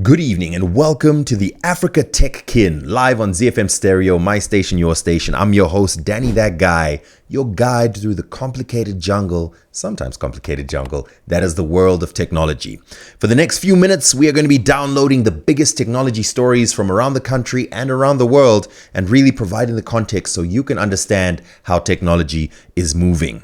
Good evening and welcome to the Africa Tech Kin, live on ZiFM Stereo, my station, your station. I'm your host, Danny That Guy, your guide through the complicated jungle, sometimes complicated jungle, that is the world of technology. For the next few minutes, we are going to be downloading the biggest technology stories from around the country and around the world and really providing the context so you can understand how technology is moving.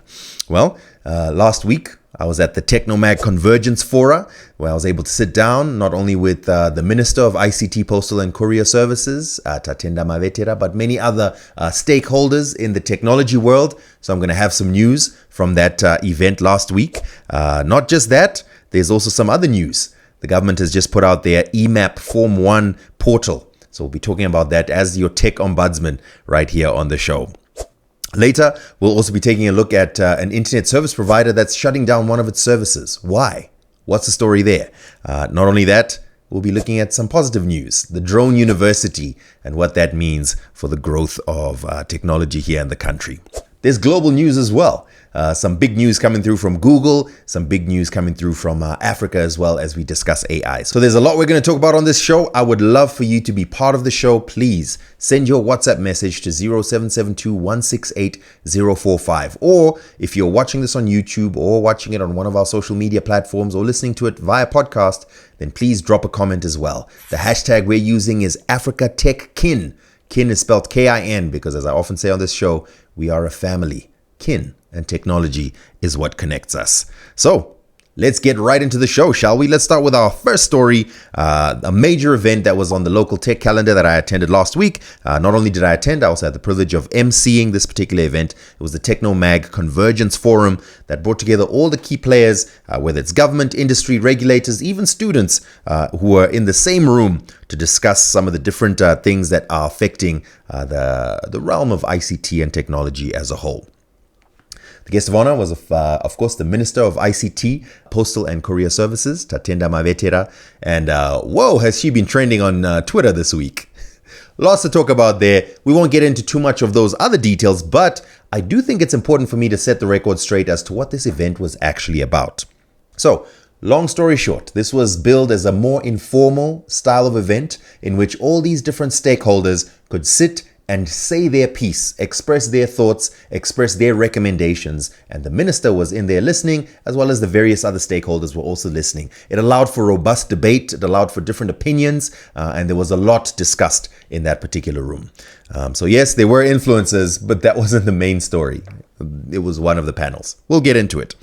Well, last week, I was at the Technomag Convergence Fora, where I was able to sit down not only with the Minister of ICT, Postal and Courier Services, Tatenda Mavetera, but many other stakeholders in the technology world. So I'm going to have some news from that event last week. Not just that, there's also some other news. The government has just put out their EMAP Form 1 portal. So we'll be talking about that as your tech ombudsman right here on the show. Later, we'll also be taking a look at an internet service provider that's shutting down one of its services. Why? What's the story there? Not only that, we'll be looking at some positive news, the drone university and what that means for the growth of technology here in the country. There's global news as well. Some big news coming through from Google, some big news coming through from Africa as well as we discuss AI. So there's a lot we're going to talk about on this show. I would love for you to be part of the show. Please send your WhatsApp message to 0772 168 045. Or if you're watching this on YouTube or watching it on one of our social media platforms or listening to it via podcast, then please drop a comment as well. The hashtag we're using is Africa Tech Kin. Kin is spelled K-I-N because, as I often say on this show, we are a family. Kin and technology is what connects us. So let's get right into the show, shall we? Let's start with our first story, a major event that was on the local tech calendar that I attended last week. Not only did I attend, I also had the privilege of emceeing this particular event. It was the Technomag Convergence Forum that brought together all the key players, whether it's government, industry, regulators, even students who were in the same room to discuss some of the different things that are affecting the realm of ICT and technology as a whole. The guest of honor was, of course, the Minister of ICT, Postal and Courier Services, Tatenda Mavetera. And whoa, has she been trending on Twitter this week. Lots to talk about there. We won't get into too much of those other details, but I do think it's important for me to set the record straight as to what this event was actually about. So, long story short, this was billed as a more informal style of event in which all these different stakeholders could sit and say their piece, express their thoughts, express their recommendations. And the minister was in there listening, as well as the various other stakeholders were also listening. It allowed for robust debate, it allowed for different opinions, and there was a lot discussed in that particular room. So yes, there were influencers, but that wasn't the main story. It was one of the panels. We'll get into it.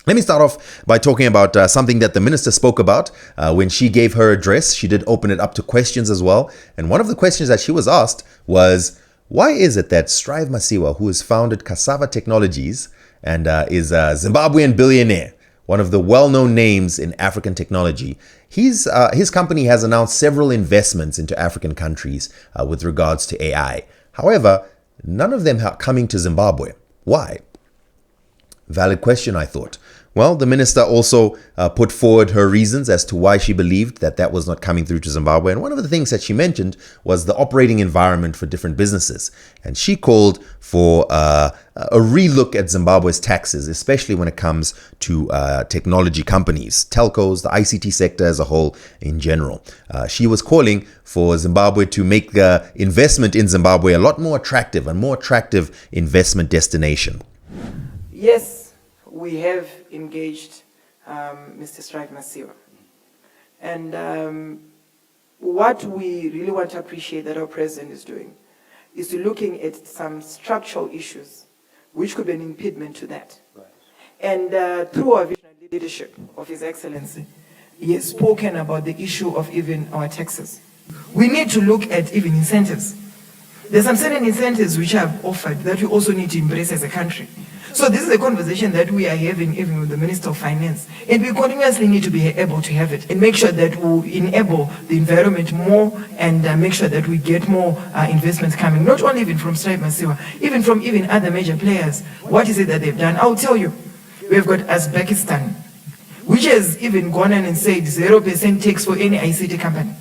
Let me start off by talking about something that the minister spoke about when she gave her address. She did open it up to questions as well. And one of the questions that she was asked was, why is it that Strive Masiwa, who has founded Cassava Technologies and is a Zimbabwean billionaire, one of the well-known names in African technology, his company has announced several investments into African countries with regards to AI. However, none of them are coming to Zimbabwe. Why? Valid question, I thought. Well, the minister also put forward her reasons as to why she believed that that was not coming through to Zimbabwe. And one of the things that she mentioned was the operating environment for different businesses. And she called for a relook at Zimbabwe's taxes, especially when it comes to technology companies, telcos, the ICT sector as a whole in general. She was calling for Zimbabwe to make investment in Zimbabwe a lot more attractive, a more attractive investment destination. Yes, we have engaged Mr. Strive Masiwa. And what we really want to appreciate that our president is doing is to looking at some structural issues which could be an impediment to that. Right. And through our visionary leadership of His Excellency, he has spoken about the issue of even our taxes. We need to look at even incentives. There's some certain incentives which are offered that we also need to embrace as a country. So this is a conversation that we are having even with the Minister of Finance. And we continuously need to be able to have it and make sure that we enable the environment more and make sure that we get more investments coming, not only even from Strive Masiwa, even from even other major players. What is it that they've done? I'll tell you. We've got Uzbekistan, which has even gone in and said 0% tax for any ICT company.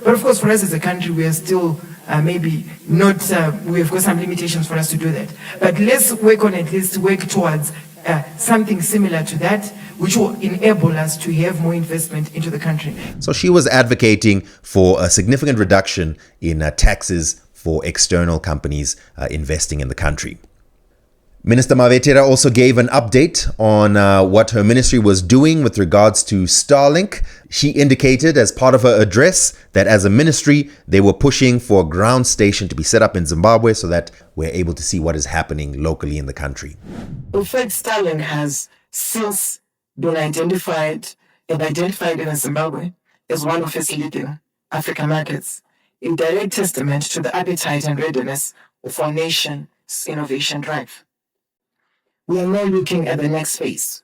But of course, for us as a country, we are still maybe not, we've got some limitations for us to do that. But let's work on it, let's work towards something similar to that, which will enable us to have more investment into the country. So she was advocating for a significant reduction in taxes for external companies investing in the country. Minister Mavetera also gave an update on what her ministry was doing with regards to Starlink. She indicated as part of her address that as a ministry, they were pushing for a ground station to be set up in Zimbabwe so that we're able to see what is happening locally in the country. In fact, Starlink has since been identified in Zimbabwe as one of its leading African markets, a direct testament to the appetite and readiness of our nation's innovation drive. We are now looking at the next phase,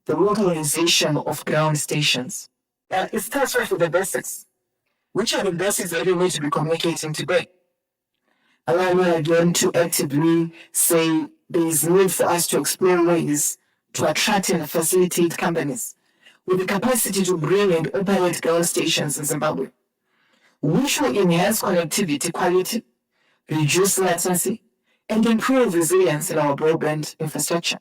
the localization of ground stations. It starts with the basics. Which are the basics that we need to be communicating today? Allow me again to actively say there is need for us to explore ways to attract and facilitate companies with the capacity to bring and operate ground stations in Zimbabwe, which will enhance connectivity quality, reduce latency, and improve resilience in our broadband infrastructure.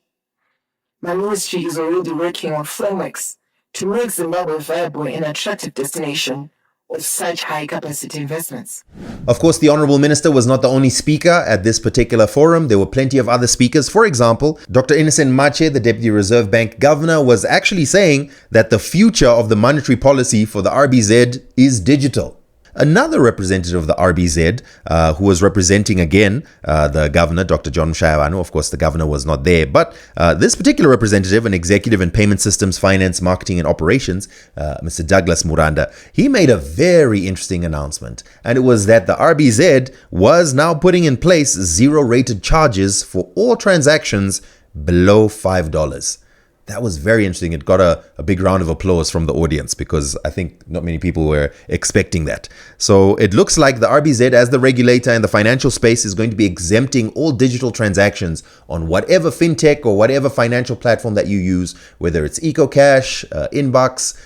My ministry is already working on frameworks to make Zimbabwe viable and attractive destination of such high-capacity investments. Of course, the Honourable Minister was not the only speaker at this particular forum. There were plenty of other speakers. For example, Dr. Innocent Mache, the Deputy Reserve Bank Governor, was actually saying that the future of the monetary policy for the RBZ is digital. Another representative of the RBZ, who was representing again the governor, Dr. John Mshayabano, of course the governor was not there, but this particular representative, an executive in payment systems, finance, marketing and operations, Mr. Douglas Muranda, he made a very interesting announcement, and it was that the RBZ was now putting in place zero-rated charges for all transactions below $5. That was very interesting. It got a big round of applause from the audience because I think not many people were expecting that. So it looks like the RBZ, as the regulator in the financial space, is going to be exempting all digital transactions on whatever fintech or whatever financial platform that you use, whether it's EcoCash, Inbox,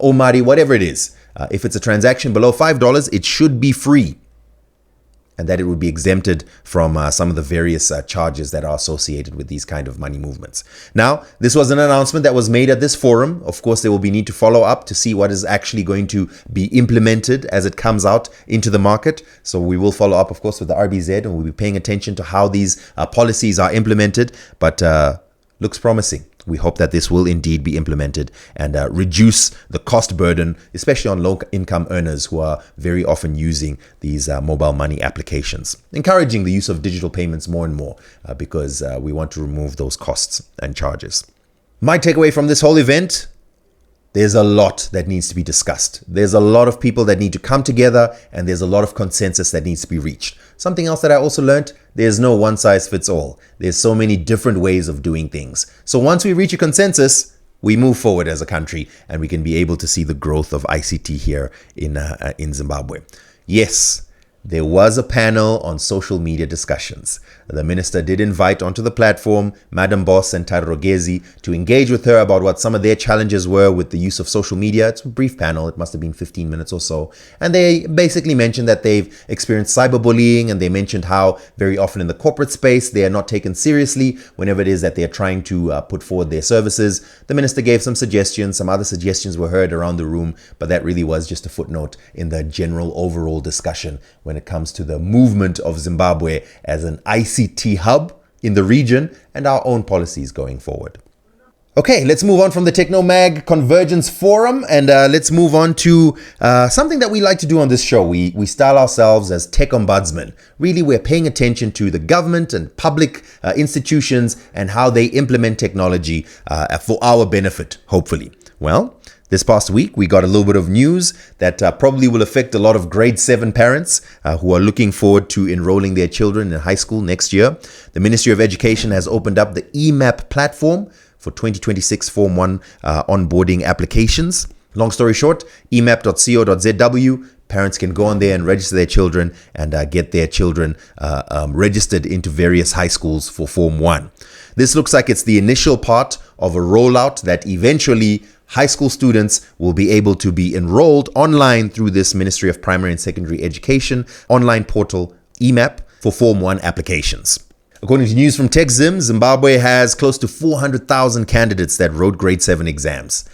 Omari, whatever it is. If it's a transaction below $5, it should be free, and that it would be exempted from some of the various charges that are associated with these kind of money movements. Now, this was an announcement that was made at this forum. Of course, there will be need to follow up to see what is actually going to be implemented as it comes out into the market. So we will follow up, of course, with the RBZ, and we'll be paying attention to how these policies are implemented, but looks promising. We hope that this will indeed be implemented and reduce the cost burden, especially on low-income earners who are very often using these mobile money applications. Encouraging the use of digital payments more and more because we want to remove those costs and charges. My takeaway from this whole event: there's a lot that needs to be discussed. There's a lot of people that need to come together, and there's a lot of consensus that needs to be reached. Something else that I also learned: there's no one size fits all. There's so many different ways of doing things. So once we reach a consensus, we move forward as a country, and we can be able to see the growth of ICT here in Zimbabwe. Yes, there was a panel on social media discussions. The minister did invite onto the platform Madam Boss and Tariro Gezi to engage with her about what some of their challenges were with the use of social media. It's a brief panel. It must have been 15 minutes or so. And they basically mentioned that they've experienced cyberbullying, and they mentioned how very often in the corporate space they are not taken seriously whenever it is that they're trying to put forward their services. The minister gave some suggestions. Some other suggestions were heard around the room, but that really was just a footnote in the general overall discussion when it comes to the movement of Zimbabwe as an ICT hub in the region and our own policies going forward. Okay, let's move on from the Technomag Convergence Forum, and let's move on to something that we like to do on this show. We style ourselves as tech ombudsmen. Really, we're paying attention to the government and public institutions and how they implement technology for our benefit, hopefully. Well, this past week, we got a little bit of news that probably will affect a lot of grade 7 parents who are looking forward to enrolling their children in high school next year. The Ministry of Education has opened up the EMAP platform for 2026 Form 1 onboarding applications. Long story short, emap.co.zw. Parents can go on there and register their children and get their children registered into various high schools for Form 1. This looks like it's the initial part of a rollout that eventually high school students will be able to be enrolled online through this Ministry of Primary and Secondary Education online portal, EMAP, for Form 1 applications. According to news from TechZim, Zimbabwe has close to 400,000 candidates that wrote grade 7 exams,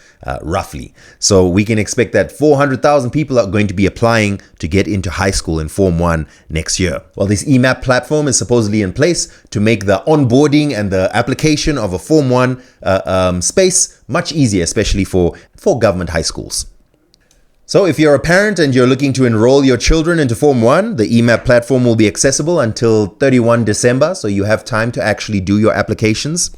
roughly. So we can expect that 400,000 people are going to be applying to get into high school in Form 1 next year. Well, this EMAP platform is supposedly in place to make the onboarding and the application of a Form 1 space much easier, especially for government high schools. So if you're a parent and you're looking to enroll your children into Form 1, the EMAP platform will be accessible until 31 December, so you have time to actually do your applications.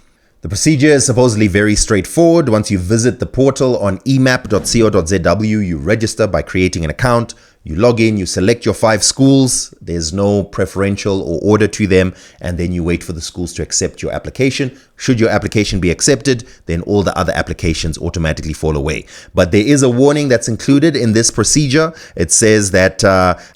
The procedure is supposedly very straightforward. Once you visit the portal on emap.co.zw, you register by creating an account. You log in, you select your 5 schools. There's no preferential or order to them. And then you wait for the schools to accept your application. Should your application be accepted, then all the other applications automatically fall away. But there is a warning that's included in this procedure. It says that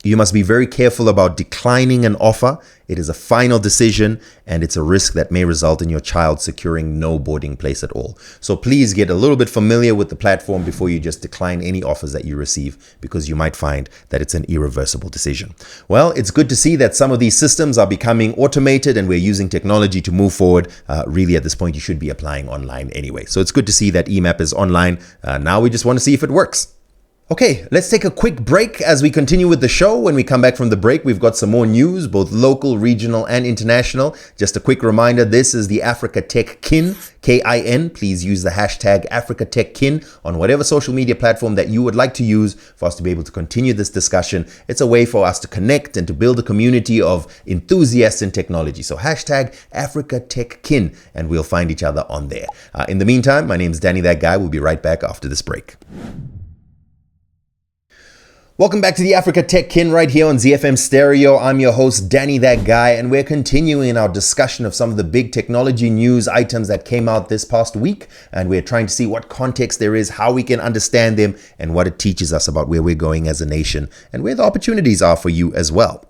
you must be very careful about declining an offer. It is a final decision, and it's a risk that may result in your child securing no boarding place at all. So please get a little bit familiar with the platform before you just decline any offers that you receive, because you might find that it's an irreversible decision. Well, it's good to see that some of these systems are becoming automated and we're using technology to move forward. Really, at this point, you should be applying online anyway. So it's good to see that EMAP is online. Now we just want to see if it works. Okay, let's take a quick break as we continue with the show. When we come back from the break, we've got some more news, both local, regional, and international. Just a quick reminder, this is the Africa Tech Kin, K-I-N. Please use the hashtag Africa Tech Kin on whatever social media platform that you would like to use for us to be able to continue this discussion. It's a way for us to connect and to build a community of enthusiasts in technology. So hashtag Africa Tech Kin, and we'll find each other on there. In the meantime, my name is Danny That Guy. We'll be right back after this break. Welcome back to the Africa Tech Kin right here on ZiFM Stereo. I'm your host, Danny That Guy, and we're continuing our discussion of some of the big technology news items that came out this past week. And we're trying to see what context there is, how we can understand them, and what it teaches us about where we're going as a nation and where the opportunities are for you as well.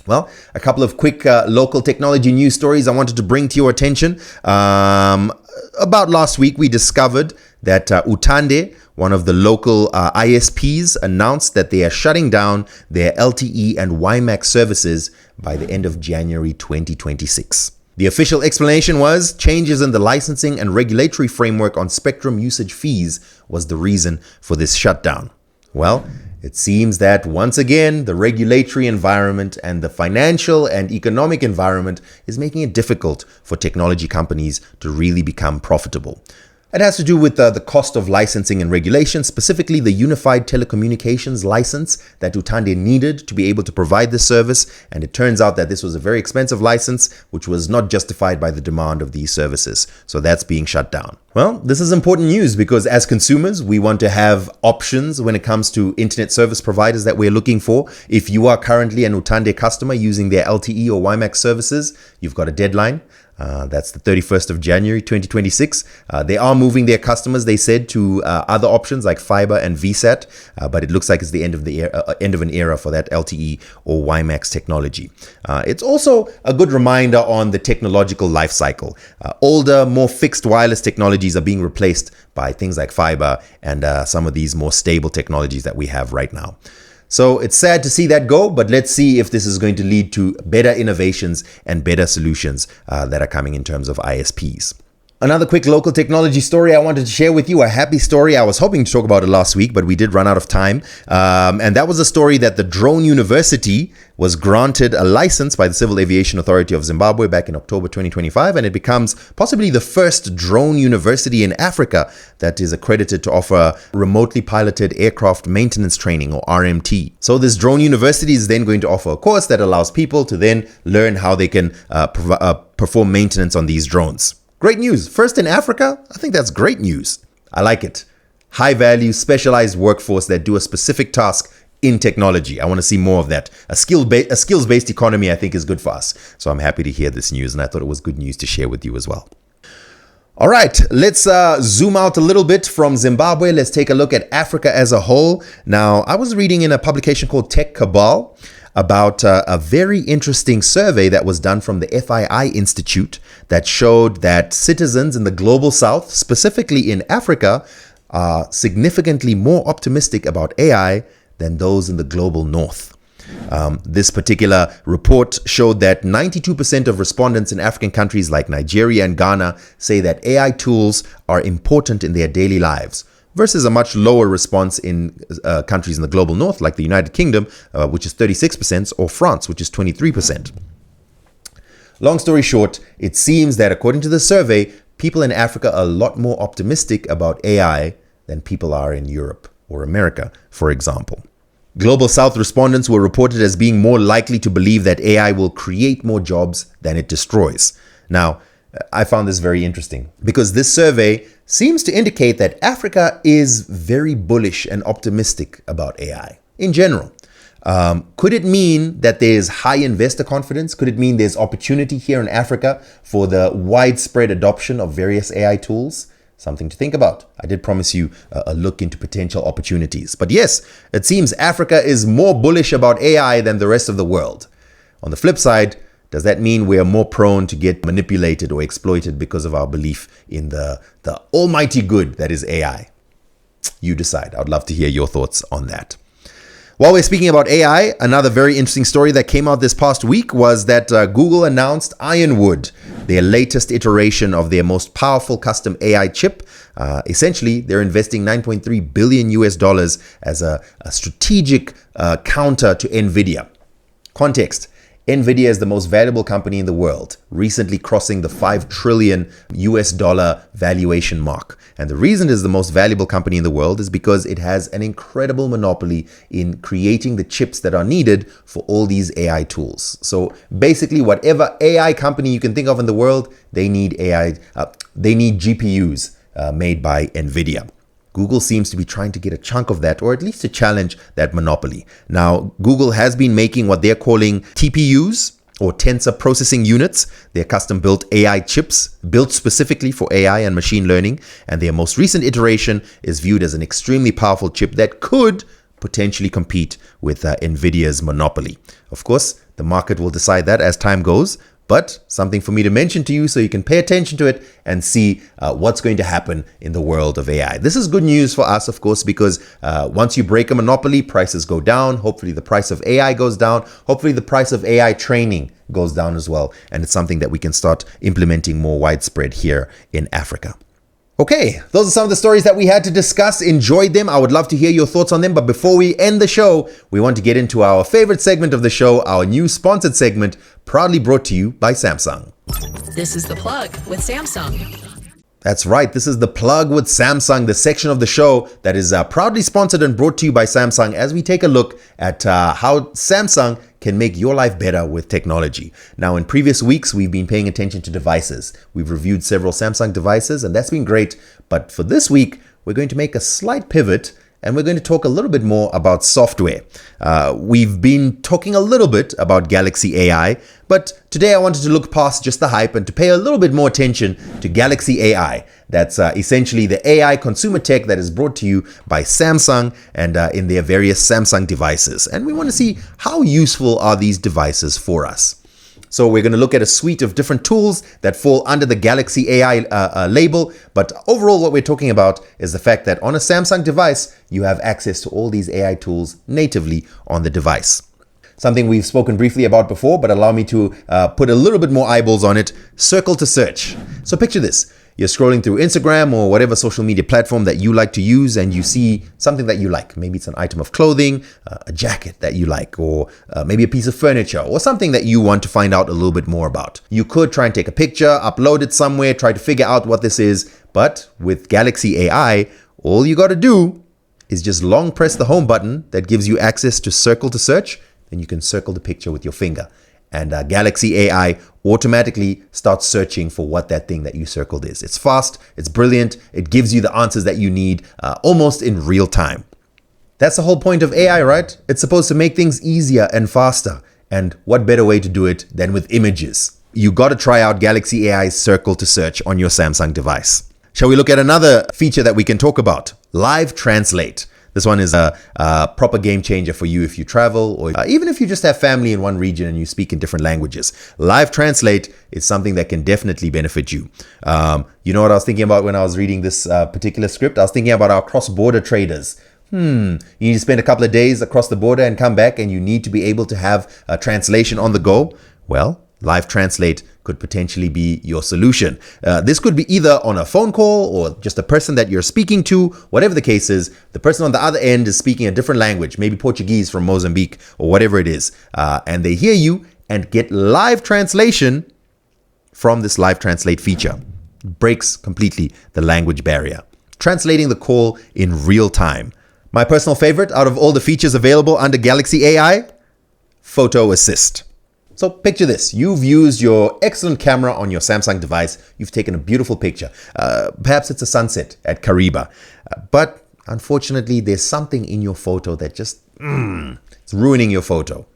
Well, a couple of quick local technology news stories I wanted to bring to your attention. About last week, we discovered that Utande, one of the local ISPs, announced that they are shutting down their LTE and WiMAX services by the end of January 2026. The official explanation was changes in the licensing and regulatory framework on spectrum usage fees was the reason for this shutdown. Well, it seems that once again, the regulatory environment and the financial and economic environment is making it difficult for technology companies to really become profitable. It has to do with the cost of licensing and regulation, specifically the Unified Telecommunications license that Utande needed to be able to provide this service. And it turns out that this was a very expensive license, which was not justified by the demand of these services. So that's being shut down. Well, this is important news because as consumers, we want to have options when it comes to internet service providers that we're looking for. If you are currently an Utande customer using their LTE or WiMAX services, you've got a deadline. That's the 31st of January 2026. They are moving their customers, they said, to other options like fiber and VSAT, but it looks like it's the end of an era for that LTE or WiMAX technology. It's also a good reminder on the technological life cycle. Older, more fixed wireless technologies are being replaced by things like fiber and some of these more stable technologies that we have right now. So it's sad to see that go, but let's see if this is going to lead to better innovations and better solutions that are coming in terms of ISPs. Another quick local technology story I wanted to share with you, a happy story. I was hoping to talk about it last week, but we did run out of time. And that was a story that the Drone University was granted a license by the Civil Aviation Authority of Zimbabwe back in October 2025, and it becomes possibly the first drone university in Africa that is accredited to offer remotely piloted aircraft maintenance training, or RMT. So this drone university is then going to offer a course that allows people to then learn how they can perform maintenance on these drones. Great news. First in Africa? I think that's great news. I like it. High value, specialized workforce that do a specific task in technology. I want to see more of that. A skills-based economy, I think, is good for us. So I'm happy to hear this news, and I thought it was good news to share with you as well. All right, let's zoom out a little bit from Zimbabwe. Let's take a look at Africa as a whole. Now, I was reading in a publication called Tech Cabal about a very interesting survey that was done from the FII Institute that showed that citizens in the global south, specifically in Africa, are significantly more optimistic about AI than those in the global north. This particular report showed that 92% of respondents in African countries like Nigeria and Ghana say that AI tools are important in their daily lives, versus a much lower response in countries in the global north like the United Kingdom, which is 36%, or France, which is 23%. Long story short, it seems that according to the survey, people in Africa are a lot more optimistic about AI than people are in Europe or America, for example. Global South respondents were reported as being more likely to believe that AI will create more jobs than it destroys. Now, I found this very interesting because this survey seems to indicate that Africa is very bullish and optimistic about AI in general. Could it mean that there's high investor confidence? Could it mean there's opportunity here in Africa for the widespread adoption of various AI tools? Something to think about. I did promise you a look into potential opportunities. But yes, it seems Africa is more bullish about AI than the rest of the world. On the flip side, does that mean we are more prone to get manipulated or exploited because of our belief in the almighty good that is AI? You decide. I'd love to hear your thoughts on that. While we're speaking about AI, another very interesting story that came out this past week was that Google announced Ironwood, their latest iteration of their most powerful custom AI chip. Essentially, they're investing $9.3 billion as a strategic counter to NVIDIA. Context. NVIDIA is the most valuable company in the world, recently crossing the $5 trillion valuation mark. And the reason it is the most valuable company in the world is because it has an incredible monopoly in creating the chips that are needed for all these AI tools. So basically, whatever AI company you can think of in the world, they need GPUs made by NVIDIA. Google seems to be trying to get a chunk of that, or at least to challenge that monopoly. Now, Google has been making what they're calling TPUs, or tensor processing units. They're custom-built AI chips built specifically for AI and machine learning, and their most recent iteration is viewed as an extremely powerful chip that could potentially compete with NVIDIA's monopoly. Of course, the market will decide that as time goes, but something for me to mention to you so you can pay attention to it and see what's going to happen in the world of AI. This is good news for us, of course, because once you break a monopoly, prices go down. Hopefully the price of AI goes down. Hopefully the price of AI training goes down as well. And it's something that we can start implementing more widespread here in Africa. Okay, those are some of the stories that we had to discuss. Enjoyed them. I would love to hear your thoughts on them. But before we end the show, we want to get into our favorite segment of the show, our new sponsored segment, proudly brought to you by Samsung. This is The Plug with Samsung. That's right. This is The Plug with Samsung, the section of the show that is proudly sponsored and brought to you by Samsung as we take a look at how Samsung can make your life better with technology. Now, in previous weeks, we've been paying attention to devices. We've reviewed several Samsung devices, and that's been great. But for this week, we're going to make a slight pivot, and we're going to talk a little bit more about software. We've been talking a little bit about Galaxy AI, but today I wanted to look past just the hype and to pay a little bit more attention to Galaxy AI. That's essentially the AI consumer tech that is brought to you by Samsung and in their various Samsung devices. And we want to see how useful are these devices for us. So we're going to look at a suite of different tools that fall under the Galaxy AI label. But overall, what we're talking about is the fact that on a Samsung device, you have access to all these AI tools natively on the device. Something we've spoken briefly about before, but allow me to put a little bit more eyeballs on it. Circle to search. So picture this. You're scrolling through Instagram or whatever social media platform that you like to use, and you see something that you like. Maybe it's an item of clothing, a jacket that you like, or maybe a piece of furniture, or something that you want to find out a little bit more about. You could try and take a picture, upload it somewhere, try to figure out what this is. But with Galaxy AI, all you got to do is just long press the home button that gives you access to circle to search. Then you can circle the picture with your finger. And Galaxy AI automatically starts searching for what that thing that you circled is. It's fast, it's brilliant, it gives you the answers that you need almost in real time. That's the whole point of AI, right? It's supposed to make things easier and faster. And what better way to do it than with images? You got to try out Galaxy AI's Circle to Search on your Samsung device. Shall we look at another feature that we can talk about? Live Translate. This one is a proper game changer for you if you travel, or even if you just have family in one region and you speak in different languages. Live Translate is something that can definitely benefit you. You know what I was thinking about when I was reading this particular script? I was thinking about our cross-border traders. You need to spend a couple of days across the border and come back, and you need to be able to have a translation on the go. Well, Live Translate could potentially be your solution. This could be either on a phone call or just a person that you're speaking to. Whatever the case is, the person on the other end is speaking a different language, maybe Portuguese from Mozambique or whatever it is, and they hear you and get live translation from this Live Translate feature. Breaks completely the language barrier. Translating the call in real time. My personal favorite out of all the features available under Galaxy AI, Photo Assist. So picture this. You've used your excellent camera on your Samsung device. You've taken a beautiful picture. Perhaps it's a sunset at Kariba. But unfortunately, there's something in your photo that just, it's ruining your photo.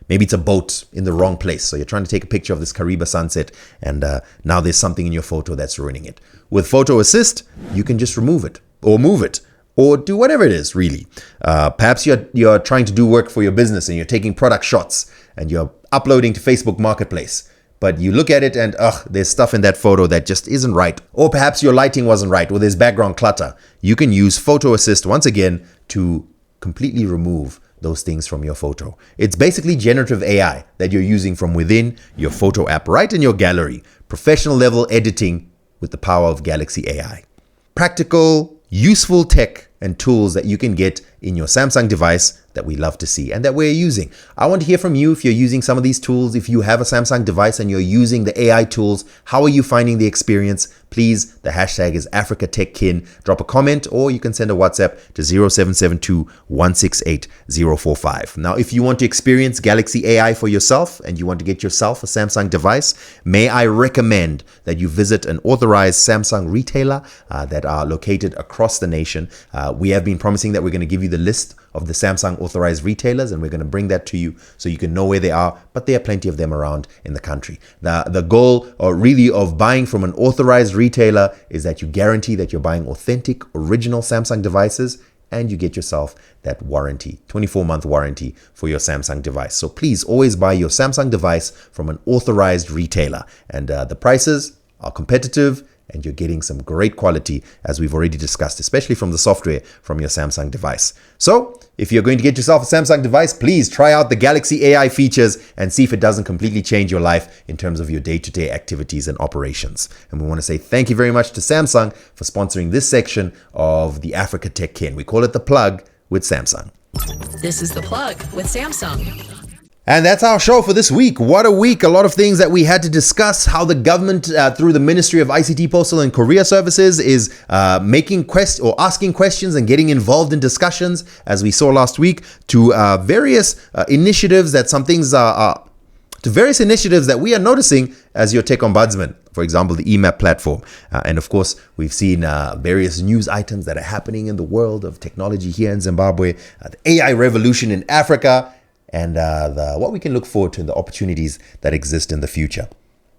Maybe it's a boat in the wrong place. So you're trying to take a picture of this Kariba sunset, and now there's something in your photo that's ruining it. With Photo Assist, you can just remove it or move it, or do whatever it is, really. Perhaps you're trying to do work for your business and you're taking product shots and you're uploading to Facebook Marketplace. But you look at it and, there's stuff in that photo that just isn't right. Or perhaps your lighting wasn't right, or there's background clutter. You can use Photo Assist once again to completely remove those things from your photo. It's basically generative AI that you're using from within your photo app, right in your gallery. Professional level editing with the power of Galaxy AI. Practical, useful tech and tools that you can get in your Samsung device that we love to see and that we're using. I want to hear from you if you're using some of these tools. If you have a Samsung device and you're using the AI tools, how are you finding the experience? Please, the hashtag is AfricaTechKin. Drop a comment, or you can send a WhatsApp to 0772 168 045. Now, if you want to experience Galaxy AI for yourself and you want to get yourself a Samsung device, may I recommend that you visit an authorized Samsung retailer that are located across the nation. We have been promising that we're going to give you the list of the Samsung authorized retailers, and we're going to bring that to you so you can know where they are, but there are plenty of them around in the country. The goal, or really, of buying from an authorized retailer is that you guarantee that you're buying authentic, original Samsung devices, and you get yourself that warranty, 24-month warranty for your Samsung device. So please always buy your Samsung device from an authorized retailer, and the prices are competitive, and you're getting some great quality, as we've already discussed, especially from the software from your Samsung device. So if you're going to get yourself a Samsung device, please try out the Galaxy AI features and see if it doesn't completely change your life in terms of your day-to-day activities and operations. And we want to say thank you very much to Samsung for sponsoring this section of the Africa Tech Kin. We call it The Plug with Samsung. This is The Plug with Samsung. And that's our show for this week. What a week. A lot of things that we had to discuss. How the government, through the Ministry of ICT, Postal and Courier Services, is asking questions and getting involved in discussions, as we saw last week, to various initiatives that we are noticing as your tech ombudsman. For example, the EMAP platform. And of course, we've seen various news items that are happening in the world of technology here in Zimbabwe, the AI revolution in Africa, and what we can look forward to and the opportunities that exist in the future.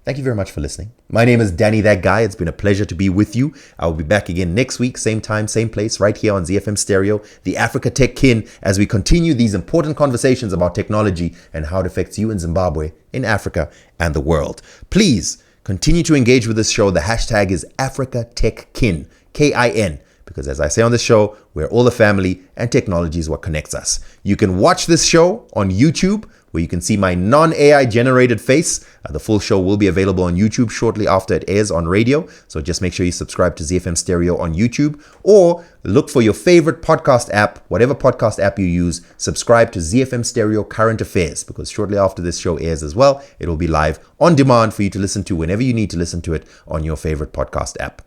Thank you very much for listening. My name is Danny That Guy. It's been a pleasure to be with you. I will be back again next week, same time, same place, right here on ZiFM Stereo, the Africa Tech Kin, as we continue these important conversations about technology and how it affects you in Zimbabwe, in Africa, and the world. Please continue to engage with this show. The hashtag is Africa Tech Kin, K-I-N. Because as I say on this show, we're all a family and technology is what connects us. You can watch this show on YouTube, where you can see my non-AI generated face. The full show will be available on YouTube shortly after it airs on radio. So just make sure you subscribe to ZiFM Stereo on YouTube, or look for your favorite podcast app, whatever podcast app you use, subscribe to ZiFM Stereo Current Affairs, because shortly after this show airs as well, it will be live on demand for you to listen to whenever you need to listen to it on your favorite podcast app.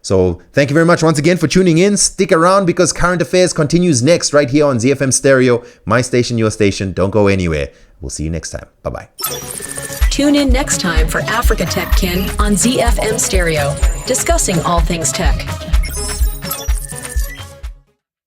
So thank you very much once again for tuning in. Stick around, because Current Affairs continues next right here on ZiFM Stereo, my station, your station. Don't go anywhere. We'll see you next time. Bye-bye. Tune in next time for Africa Tech Kin on ZiFM Stereo, discussing all things tech.